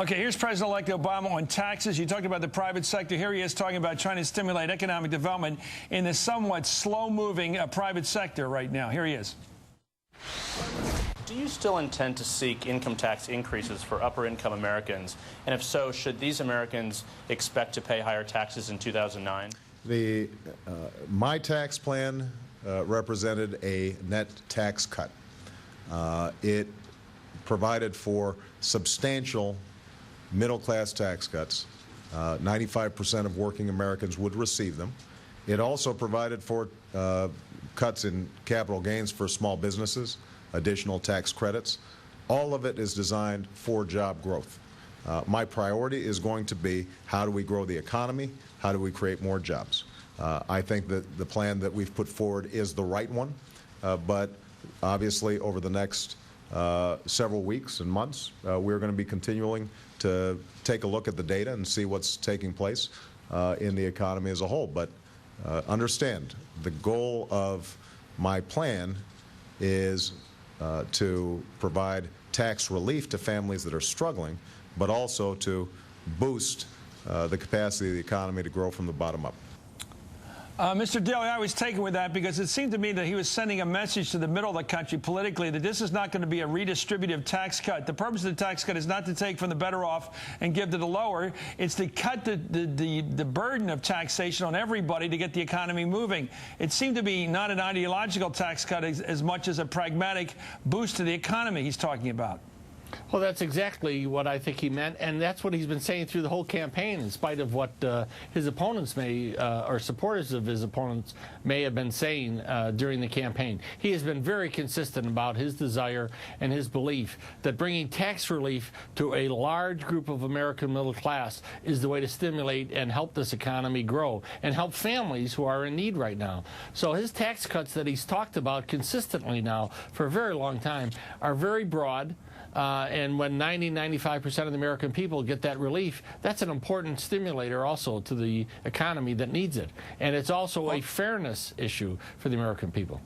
Okay, here's President-elect Obama on taxes. You talked about the private sector. Here he is talking about trying to stimulate economic development in the somewhat slow-moving private sector right now. Here he is. Do you still intend to seek income tax increases for upper-income Americans? And if so, should these Americans expect to pay higher taxes in 2009? My tax plan represented a net tax cut. It provided for substantial middle-class tax cuts. 95% of working Americans would receive them. It also provided for cuts in capital gains for small businesses, additional tax credits. All of it is designed for job growth. My priority is going to be, how do we grow the economy? How do we create more jobs? I think that the plan that we've put forward is the right one, but obviously over the next several weeks and months, we're going to be continuing to take a look at the data and see what's taking place in the economy as a whole. But understand, the goal of my plan is to provide tax relief to families that are struggling, but also to boost the capacity of the economy to grow from the bottom up. Mr. Daly, I was taken with that because it seemed to me that he was sending a message to the middle of the country politically that this is not going to be a redistributive tax cut. The purpose of the tax cut is not to take from the better off and give to the lower. It's to cut the burden of taxation on everybody to get the economy moving. It seemed to be not an ideological tax cut as much as a pragmatic boost to the economy he's talking about. Well, that's exactly what I think he meant, and that's what he's been saying through the whole campaign, in spite of what his opponents may, or supporters of his opponents may have been saying during the campaign. He has been very consistent about his desire and his belief that bringing tax relief to a large group of American middle class is the way to stimulate and help this economy grow and help families who are in need right now. So his tax cuts that he's talked about consistently now for a very long time are very broad. And when 95% of the American people get that relief, that's an important stimulator also to the economy that needs it. And it's also a fairness issue for the American people.